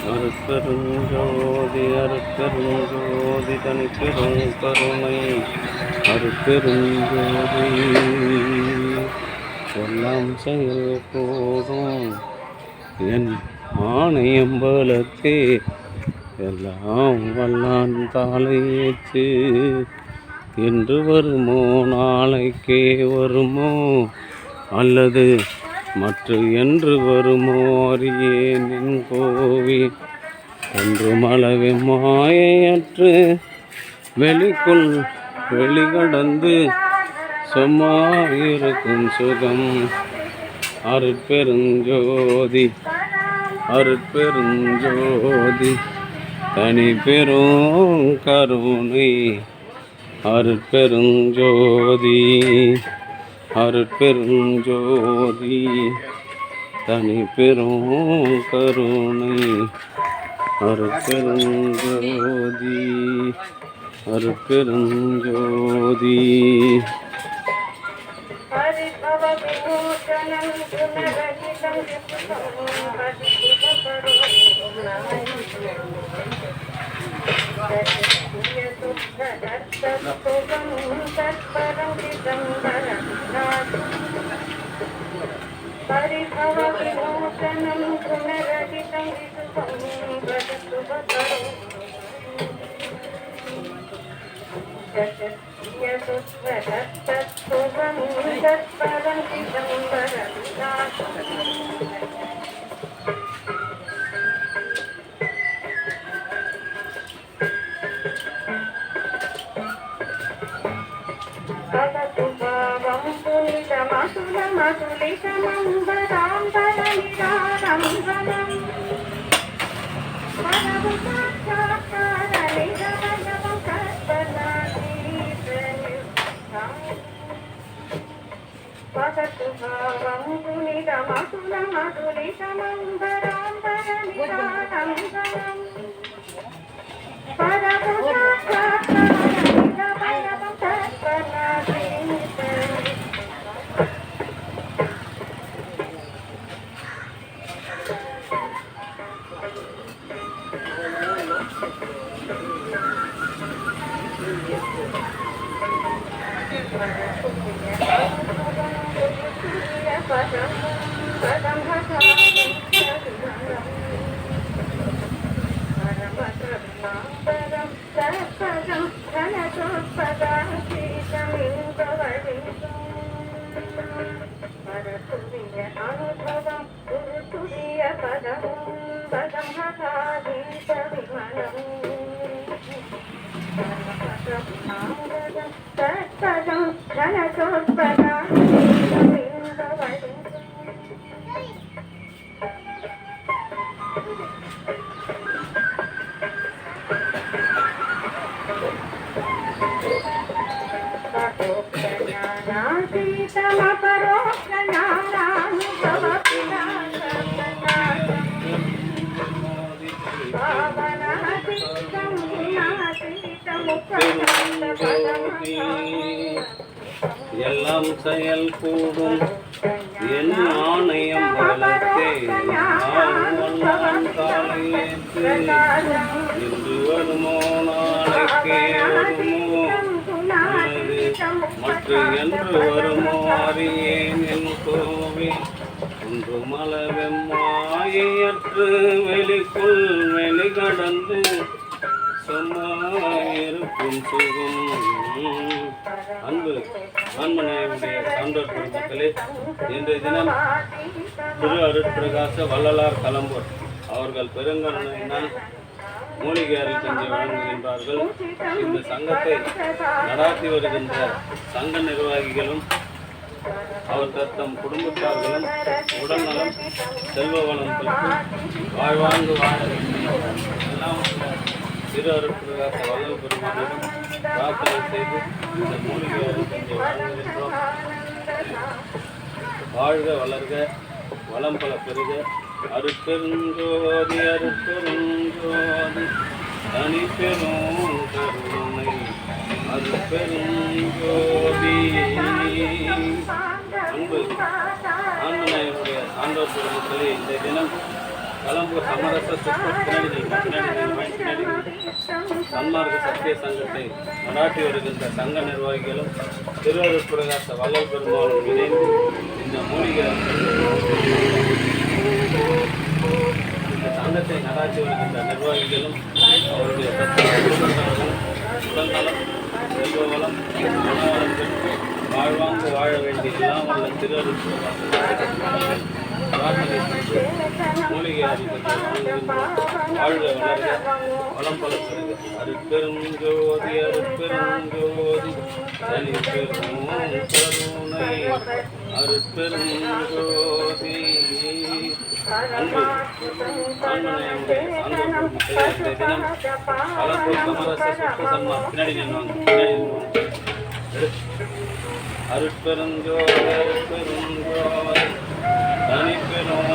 அருட்பெருஞ்சோதி அருட்பெருஞ்சோதி தனிப்பெரும் கருணை அருட்பெருஞ்சோதி எல்லாம் செயல் கூடும் என் ஆணையம்பலத்தே எல்லாம் வல்லான் தாளையேற்று என்று வருமோ நாளைக்கே வருமோ அல்லது மற்ற என்று வருமோ அறியேன் என் கோவி என்றும் அளவே மாயையற்று வெளிக்குள் வெளிகடந்து சும்மா இருக்கும் சுகம் அருட்பெருஞ்சோதி அருட்பெருஞ்சோதி தனி பெரும் கருணை அருட்பெருஞ்சோதி அருட்பெருஞ்சோதி தனி பெரும் கருணை அருட்பெருஞ்சோதி அருட்பெருஞ்சோதி எல்லாம் செயல் கூடும் என் ஆணையம் பலத்தே தாளையேற்று இன்று வருமோ நாளைக்கே வருமோ மற்ற என்று வருமோ அறியேன் என் கோவி ஒன்று மலவெம்மாயற்று வெளிக்குள் வெளிகடந்து சும்மா இருக்கும் சுகம். அன்பு ஆன்மநேயனுடைய சான்றோர் பெருமக்களே, இன்றைய தினம் திரு அருட்பிரகாச வள்ளலார் கலம்பூர் அவர்கள் பெருங்கருணையினால் மூலிகை அருள் செஞ்சு வழங்குகின்றார்கள். இந்த சங்கத்தை நடாத்தி வருகின்ற சங்க நிர்வாகிகளும் அவர் தத்தம் குடும்பத்தார்களும் உடல்நலம் செல்வ வளம் பெற்று வாழ்வாங்கு வாழ எல்லாம் திரு அருட்பிரகாச வள்ளல் பெருமானிடம் பிரார்த்தனை செய்து இந்த மூலிகை அருள் செஞ்சு வழங்குகின்றோம். வாழ்க வளர்க வளம் பல பெருக அருட்பெருஞ்சோதி அருட்பெருஞ்சோதி தனி பெரும் கருணை அருட்பெருஞ்சோதி. அன்பு ஆன்மநேயனுடைய சான்றோர் பெருமக்களே, இந்த தினம் கலம்பூர் சமரச பின்னாடி சன்மார்க்க சத்திய சங்கத்தை நடாட்டி வருகின்ற சங்க நிர்வாகிகளும் திருவருட் பிரகாச வள்ளல் பெருமாளும் இணைந்து இந்த மூலிகை இந்த சங்கத்தை நடாட்டி வருகின்ற நிர்வாகிகளும் அவருடைய உடல்நலம் செல்வ வளம் மனவளம் பெற்று வாழ்வாங்கு வாழ வேண்டிய எல்லாம் வல்ல திருவருட் மூலிகை வாழ்க வளர்க வளம் பல பெறுக அருட்பெருஞ்சோதி அருட்பெருஞ்சோதி தனி பெரும் கருணை அருட்பெருஞ்சோதி அன்பு ஆன்மனையுடைய தினம் கலம்பூர் சமரச சுத்தசன்மா பின்னாடி அருட்பெருஞ்சோதி அருட்பெருஞ்சோதி தனி பெரும்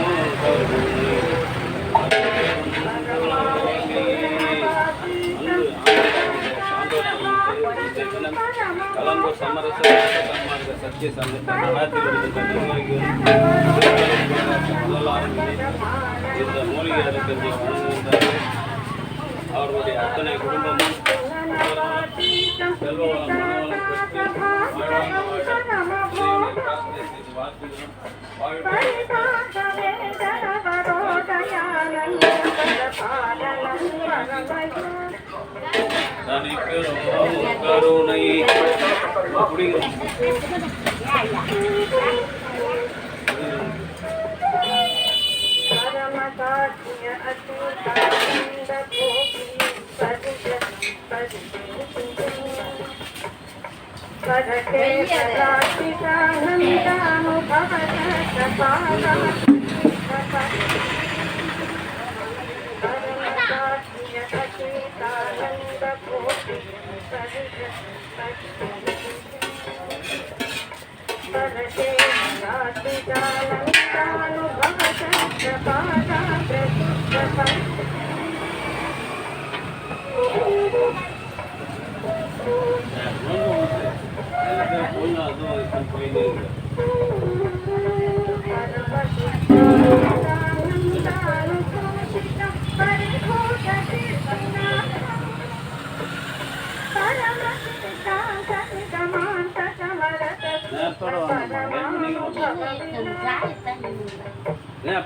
கலம்பூர் சமரச சன்மார்க்க சத்திய சங்கத்தை நடாத்தி வருகின்ற நிர்வாகிகள் இந்த மூலிகை அறிஞர்கள் வழங்குகின்றார்கள். அவர்களுடைய அத்தனை குடும்பமும் செல்வ வளம் மனவளம் பெற்று வாழ்வாங்க வாழ பிரார்த்தனை செய்து வாழ்த்துகிறோம். தனி பெரும் கருணை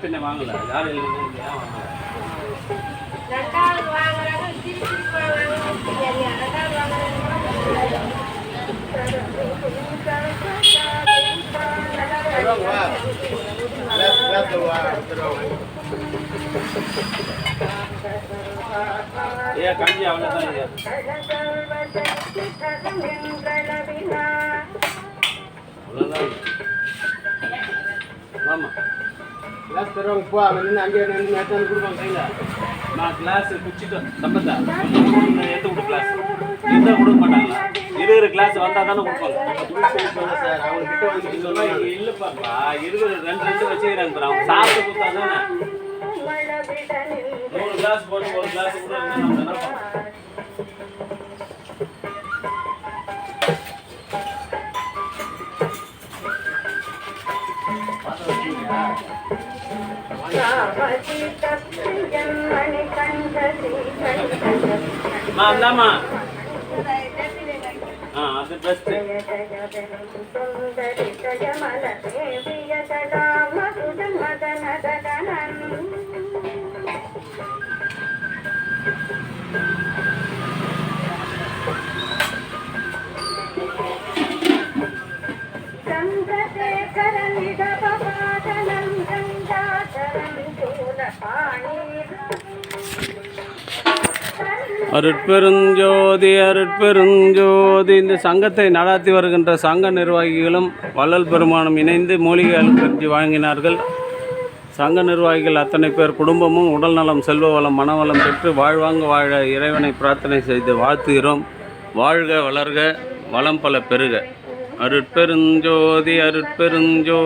பின்ன வாங்கல யாரும் கஞ்சி அவ்வளோதான் அவ்வளோதான் ஆமாம் கிளாஸ் தருவாங்க போ அவன் அங்கே நேற்று கொடுப்பாங்க கையில் நான் கிளாஸ் குச்சிட்டேன் சம்பந்தா எடுத்து விட்டு கிளாஸ் இருந்தால் கொடுக்க மாட்டாங்களா இருக்கிற கிளாஸ் வந்தால் தானே கொடுப்பாங்க சார் அவங்க கிட்ட வந்து சொன்னால் இல்லைப்பாப்பா இருக்கிற ரெண்டு வச்சுக்கிறாங்க அவங்க சாப்பிட்டு கொடுத்தா தானே 3 கிளாஸ் போட்டு ஒரு கிளாஸ் கூட நம்ம மாமா அது பெஸ்ட் அருட்பெருஞ்சோதி அருட்பெருஞ்சோதி. இந்த சங்கத்தை நடாத்தி வருகின்ற சங்க நிர்வாகிகளும் வள்ளல் பெருமானும் இணைந்து மூலிகைகள் பெருஞ்சி வழங்கினார்கள். சங்க நிர்வாகிகள் அத்தனை பேர் குடும்பமும் உடல் நலம் செல்வ வளம் மனவளம் பெற்று வாழ்வாங்க வாழ இறைவனை பிரார்த்தனை செய்து வாழ்த்துகிறோம். வாழ்க வளர்க வளம் பல பெருக. அருட்பெருஞ்சோதி அருட்பெருஞ்சோதி.